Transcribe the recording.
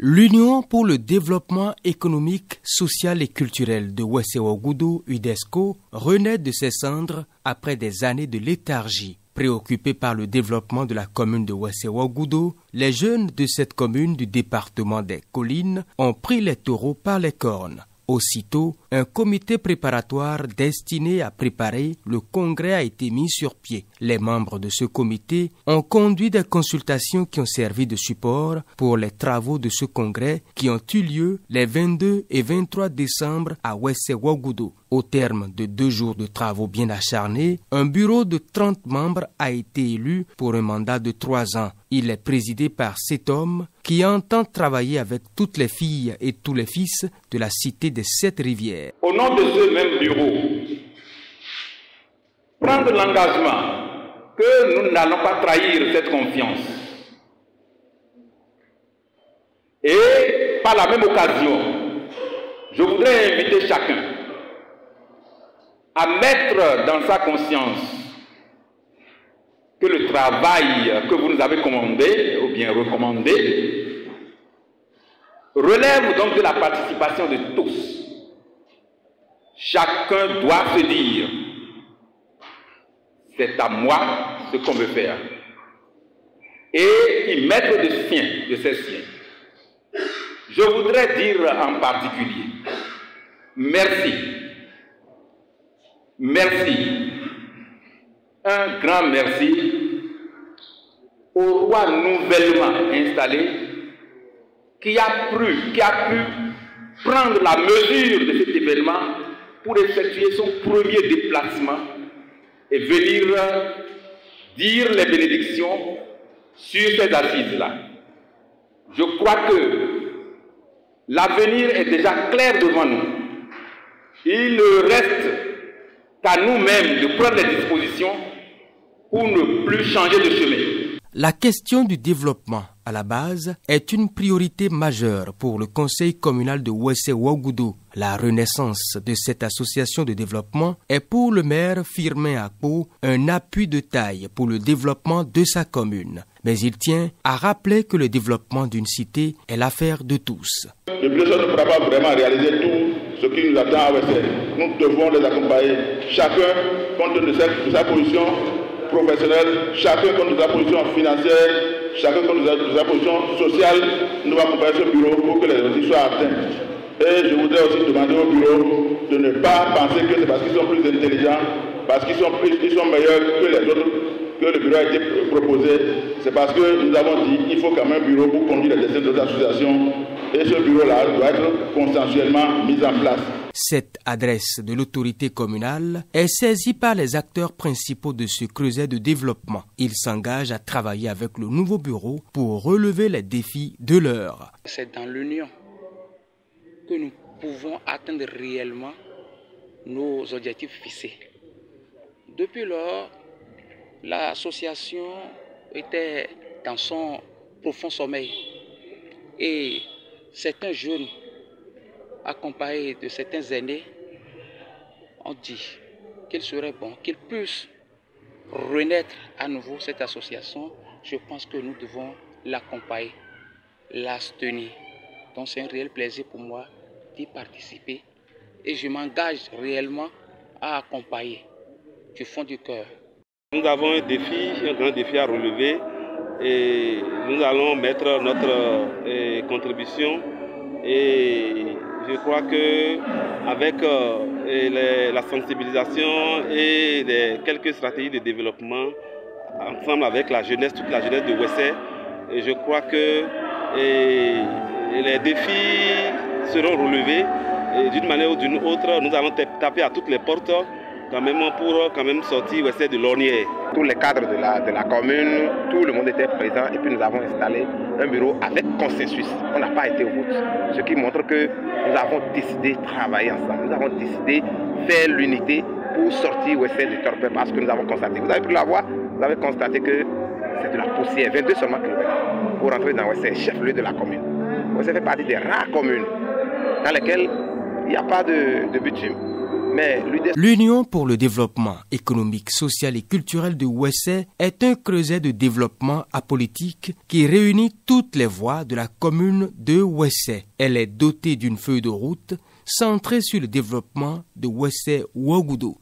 L'Union pour le développement économique, social et culturel de Ouessé-Ouagadougou, UDESCO, renaît de ses cendres après des années de léthargie. Préoccupés par le développement de la commune de Ouessé-Ouagadougou, les jeunes de cette commune du département des Collines ont pris les taureaux par les cornes. Aussitôt, un comité préparatoire destiné à préparer le congrès a été mis sur pied. Les membres de ce comité ont conduit des consultations qui ont servi de support pour les travaux de ce congrès qui ont eu lieu les 22 et 23 décembre à Ouessé-Ouagadougou. Au terme de 2 jours de travaux bien acharnés, un bureau de 30 membres a été élu pour un mandat de 3 ans. Il est présidé par cet homme qui entend travailler avec toutes les filles et tous les fils de la cité des 7 rivières. Au nom de ce même bureau, prendre l'engagement que nous n'allons pas trahir cette confiance. Et par la même occasion, je voudrais inviter chacun à mettre dans sa conscience que le travail que vous nous avez commandé ou bien recommandé relève donc de la participation de tous. Chacun doit se dire, c'est à moi ce qu'on veut faire, et y mettre de ses siens. Je voudrais dire en particulier, merci. Merci, un grand merci au roi nouvellement installé qui a pu prendre la mesure de cet événement pour effectuer son premier déplacement et venir dire les bénédictions sur ces assises-là. Je crois que l'avenir est déjà clair devant nous. Il ne reste qu'à nous-mêmes de prendre les dispositions pour ne plus changer de chemin. La question du développement à la base est une priorité majeure pour le conseil communal de Ouessé-Ouagadougou. La renaissance de cette association de développement est pour le maire Firmin Akpo un appui de taille pour le développement de sa commune. Mais il tient à rappeler que le développement d'une cité est l'affaire de tous. Le bureau ne pourra pas vraiment réaliser tout ce qui nous attend à Ouessé. Nous devons les accompagner, chacun compte de sa position professionnelle, chacun compte de sa position financière, chacun compte de sa position sociale. Nous devons accompagner ce bureau pour que les objectifs soient atteints. Et je voudrais aussi demander au bureau de ne pas penser que c'est parce qu'ils sont plus intelligents, parce qu'ils sont meilleurs que les autres, que le bureau a été proposé. C'est parce que nous avons dit qu'il faut quand même un bureau pour conduire les destins de l'association. Et ce bureau-là doit être consensuellement mis en place. Cette adresse de l'autorité communale est saisie par les acteurs principaux de ce creuset de développement. Ils s'engagent à travailler avec le nouveau bureau pour relever les défis de l'heure. C'est dans l'union que nous pouvons atteindre réellement nos objectifs fixés. Depuis lors, l'association était dans son profond sommeil et certains jeunes accompagnés de certains aînés ont dit qu'il serait bon qu'ils puissent renaître à nouveau cette association. Je pense que nous devons l'accompagner, la soutenir. Donc c'est un réel plaisir pour moi d'y participer et je m'engage réellement à accompagner du fond du cœur. Nous avons un grand défi à relever et nous allons mettre notre contribution et je crois que avec la sensibilisation et quelques stratégies de développement ensemble avec la jeunesse, toute la jeunesse de Ouessé, je crois que les défis seront relevés d'une manière ou d'une autre. Nous allons taper à toutes les portes quand même pour sortir Ouessé de l'ornière. Tous les cadres de la commune, tout le monde était présent et puis nous avons installé un bureau avec consensus. On n'a pas été au vote. Ce qui montre que nous avons décidé de travailler ensemble. Nous avons décidé de faire l'unité pour sortir Ouessé du torpeur parce que nous avons constaté. Vous avez pu la voir, vous avez constaté que c'est de la poussière, 22 seulement kilomètres pour rentrer dans Ouessé, chef-lieu de la commune. Ouessé fait partie des rares communes dans lesquelles il n'y a pas de bitume. L'Union pour le développement économique, social et culturel de Ouessé est un creuset de développement apolitique qui réunit toutes les voix de la commune de Ouessé. Elle est dotée d'une feuille de route centrée sur le développement de Ouessé-Ouagadougou.